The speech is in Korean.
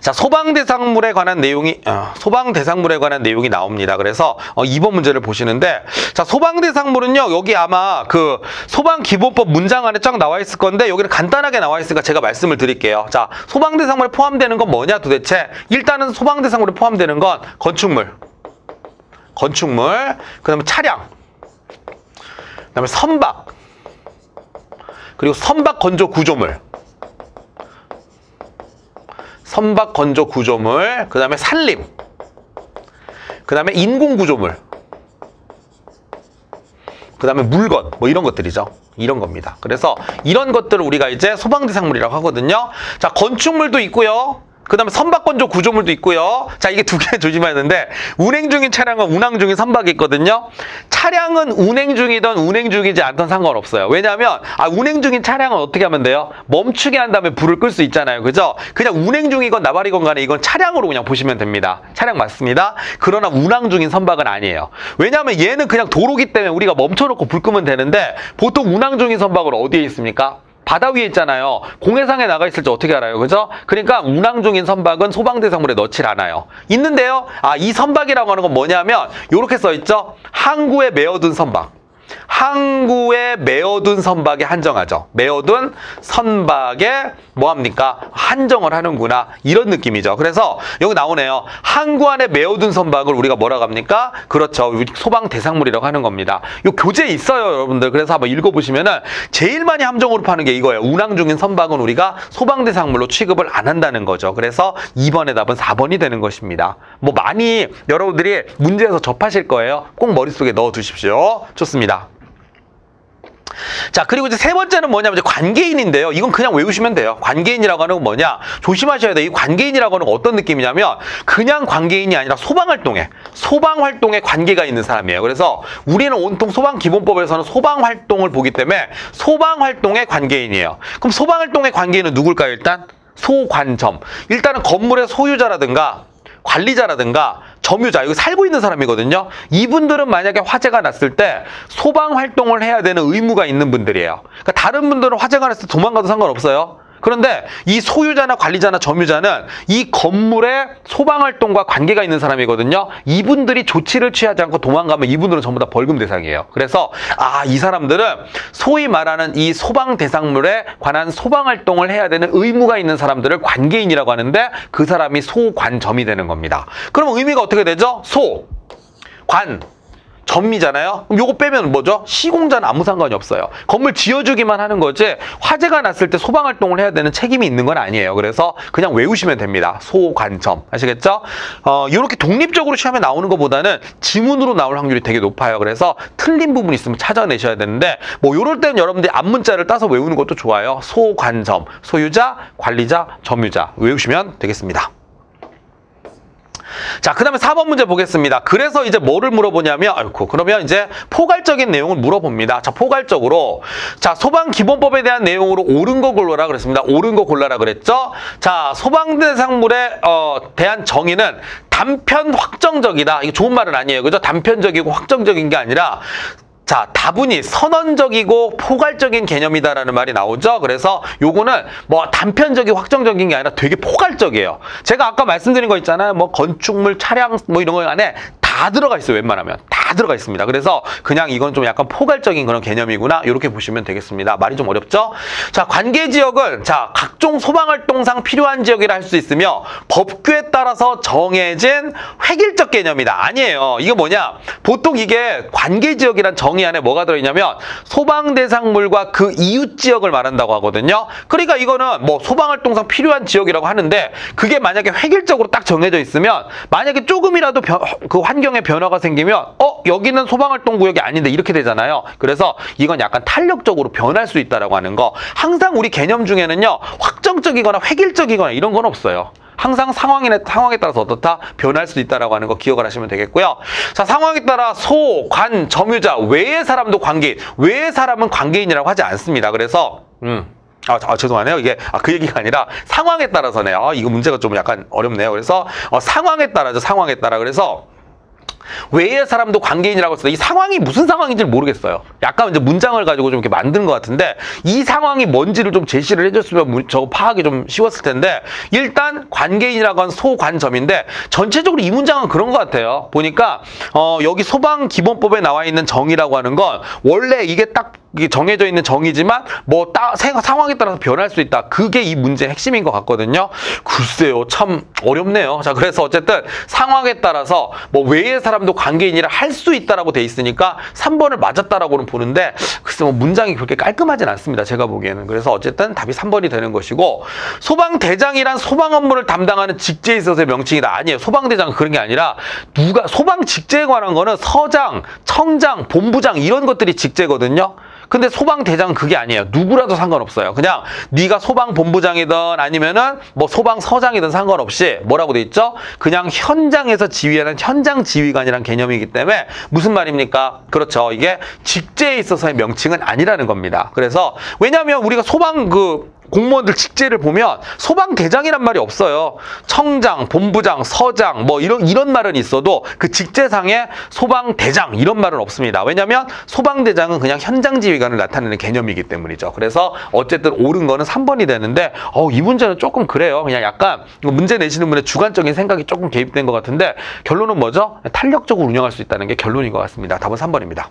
자, 소방대상물에 관한 내용이 나옵니다. 그래서 2번 문제를 보시는데, 자, 소방대상물은요, 여기 아마 그 소방기본법 문장 안에 쫙 나와 있을 건데, 여기는 간단하게 나와 있으니까 제가 말씀을 드릴게요. 자, 소방대상물에 포함되는 건 뭐냐 도대체? 일단은 소방대상물에 포함되는 건 건축물, 그 다음에 차량, 그 다음에 선박, 그리고 선박 건조 구조물, 그 다음에 산림, 그 다음에 인공 구조물, 그 다음에 물건, 뭐 이런 것들이죠. 이런 겁니다. 그래서 이런 것들을 우리가 이제 소방대상물이라고 하거든요. 자, 건축물도 있고요. 그 다음에 선박 건조 구조물도 있고요. 자, 이게 두 개 조심해야 되는데, 운행 중인 차량과 운항 중인 선박이 있거든요. 차량은 운행 중이든 운행 중이지 않든 상관없어요. 왜냐하면 운행 중인 차량은 어떻게 하면 돼요? 멈추게 한 다음에 불을 끌 수 있잖아요. 그죠? 그냥 운행 중이건 나발이건 간에 이건 차량으로 그냥 보시면 됩니다. 차량 맞습니다. 그러나 운항 중인 선박은 아니에요. 왜냐하면 얘는 그냥 도로기 때문에 우리가 멈춰놓고 불 끄면 되는데, 보통 운항 중인 선박은 어디에 있습니까? 바다 위에 있잖아요. 공해상에 나가 있을 때 어떻게 알아요? 그죠? 그러니까 운항 중인 선박은 소방대상물에 넣질 않아요. 있는데요. 이 선박이라고 하는 건 뭐냐면 이렇게 써있죠. 항구에 메어둔 선박. 항구에 메어둔 선박에 한정하죠. 메어둔 선박에 뭐합니까? 한정을 하는구나. 이런 느낌이죠. 그래서 여기 나오네요. 항구 안에 메어둔 선박을 우리가 뭐라고 합니까? 그렇죠. 소방대상물이라고 하는 겁니다. 요 교재에 있어요, 여러분들. 그래서 한번 읽어보시면은 제일 많이 함정으로 파는 게 이거예요. 운항 중인 선박은 우리가 소방대상물로 취급을 안 한다는 거죠. 그래서 2번의 답은 4번이 되는 것입니다. 뭐 많이 여러분들이 문제에서 접하실 거예요. 꼭 머릿속에 넣어두십시오. 좋습니다. 자, 그리고 이제 세 번째는 뭐냐면 이제 관계인인데요. 이건 그냥 외우시면 돼요. 관계인이라고 하는 건 뭐냐? 조심하셔야 돼요. 이 관계인이라고 하는 건 어떤 느낌이냐면 그냥 관계인이 아니라 소방활동에 관계가 있는 사람이에요. 그래서 우리는 온통 소방기본법에서는 소방활동을 보기 때문에 소방활동의 관계인이에요. 그럼 소방활동의 관계인은 누굴까요? 일단 소관점. 일단은 건물의 소유자라든가 관리자라든가 점유자, 여기 살고 있는 사람이거든요. 이분들은 만약에 화재가 났을 때 소방 활동을 해야 되는 의무가 있는 분들이에요. 그러니까 다른 분들은 화재가 났을 때 도망가도 상관없어요. 그런데 이 소유자나 관리자나 점유자는 이 건물의 소방활동과 관계가 있는 사람이거든요. 이분들이 조치를 취하지 않고 도망가면 이분들은 전부 다 벌금 대상이에요. 그래서 이 사람들은 소위 말하는 이 소방 대상물에 관한 소방활동을 해야 되는 의무가 있는 사람들을 관계인이라고 하는데 그 사람이 소관점이 되는 겁니다. 그럼 의미가 어떻게 되죠? 소, 관, 점이잖아요. 그럼 요거 빼면 뭐죠? 시공자는 아무 상관이 없어요. 건물 지어주기만 하는 거지 화재가 났을 때 소방활동을 해야 되는 책임이 있는 건 아니에요. 그래서 그냥 외우시면 됩니다. 소관점. 아시겠죠? 이렇게 독립적으로 시험에 나오는 것보다는 지문으로 나올 확률이 되게 높아요. 그래서 틀린 부분이 있으면 찾아내셔야 되는데 뭐 이럴 때는 여러분들이 앞문자를 따서 외우는 것도 좋아요. 소관점, 소유자, 관리자, 점유자 외우시면 되겠습니다. 자, 그 다음에 4번 문제 보겠습니다. 그래서 이제 뭐를 물어보냐면, 그러면 이제 포괄적인 내용을 물어봅니다. 자, 포괄적으로. 자, 소방기본법에 대한 내용으로 옳은 거 골라라 그랬습니다. 옳은 거 골라라 그랬죠? 자, 소방대상물에 대한 정의는 단편 확정적이다. 이게 좋은 말은 아니에요. 그죠? 단편적이고 확정적인 게 아니라 자, 다분히 선언적이고 포괄적인 개념이다라는 말이 나오죠. 그래서 요거는 뭐 단편적이고 확정적인 게 아니라 되게 포괄적이에요. 제가 아까 말씀드린 거 있잖아요. 뭐 건축물, 차량 뭐 이런 거 안에 다 들어가 있어요. 웬만하면 다 들어가 있습니다. 그래서 그냥 이건 좀 약간 포괄적인 그런 개념이구나 이렇게 보시면 되겠습니다. 말이 좀 어렵죠? 자, 관계지역은 자 각종 소방활동상 필요한 지역이라 할 수 있으며 법규에 따라서 정해진 획일적 개념이다. 아니에요. 이게 뭐냐? 보통 이게 관계지역이란 정의 안에 뭐가 들어있냐면 소방대상물과 그 이웃지역을 말한다고 하거든요. 그러니까 이거는 뭐 소방활동상 필요한 지역이라고 하는데 그게 만약에 획일적으로 딱 정해져 있으면 만약에 조금이라도 그 환경에 변화가 생기면 여기는 소방활동 구역이 아닌데 이렇게 되잖아요. 그래서 이건 약간 탄력적으로 변할 수 있다라고 하는 거. 항상 우리 개념 중에는요. 확정적이거나 획일적이거나 이런 건 없어요. 항상 상황에 따라서 어떻다? 변할 수 있다라고 하는 거 기억을 하시면 되겠고요. 자, 상황에 따라 소, 관, 점유자, 외의 사람도 관계인. 외의 사람은 관계인이라고 하지 않습니다. 그래서 죄송하네요. 이게 그 얘기가 아니라 상황에 따라서네요. 이거 문제가 좀 약간 어렵네요. 그래서 상황에 따라죠. 상황에 따라. 그래서 외의 사람도 관계인이라고 했을 때 이 상황이 무슨 상황인지 모르겠어요. 약간 이제 문장을 가지고 좀 이렇게 만든 것 같은데 이 상황이 뭔지를 좀 제시를 해줬으면 저 파악이 좀 쉬웠을 텐데 일단 관계인이라고 한 소관점인데 전체적으로 이 문장은 그런 것 같아요. 보니까 여기 소방기본법에 나와 있는 정의라고 하는 건 원래 이게 딱 정해져 있는 정의지만 뭐 상황에 따라서 변할 수 있다. 그게 이 문제의 핵심인 것 같거든요. 글쎄요, 참 어렵네요. 자, 그래서 어쨌든 상황에 따라서 뭐 외의 사람도 관계인이라 할 수 있다라고 돼 있으니까 3번을 맞았다라고는 보는데 글쎄 뭐 문장이 그렇게 깔끔하진 않습니다. 제가 보기에는. 그래서 어쨌든 답이 3번이 되는 것이고 소방대장이란 소방 업무를 담당하는 직제에 있어서의 명칭이다. 아니에요. 소방대장은 그런 게 아니라 누가 소방 직제에 관한 거는 서장, 청장, 본부장 이런 것들이 직제거든요. 근데 소방대장은 그게 아니에요. 누구라도 상관없어요. 그냥 네가 소방본부장이든 아니면은 뭐 소방서장이든 상관없이 뭐라고 돼 있죠? 그냥 현장에서 지휘하는 현장 지휘관이란 개념이기 때문에 무슨 말입니까? 그렇죠. 이게 직제에 있어서의 명칭은 아니라는 겁니다. 그래서 왜냐하면 우리가 소방 공무원들 직제를 보면 소방대장이란 말이 없어요. 청장, 본부장, 서장 뭐 이런 말은 있어도 그 직제상에 소방대장 이런 말은 없습니다. 왜냐하면 소방대장은 그냥 현장 지휘관을 나타내는 개념이기 때문이죠. 그래서 어쨌든 옳은 거는 3번이 되는데 이 문제는 조금 그래요. 그냥 약간 문제 내시는 분의 주관적인 생각이 조금 개입된 것 같은데 결론은 뭐죠? 탄력적으로 운영할 수 있다는 게 결론인 것 같습니다. 답은 3번입니다.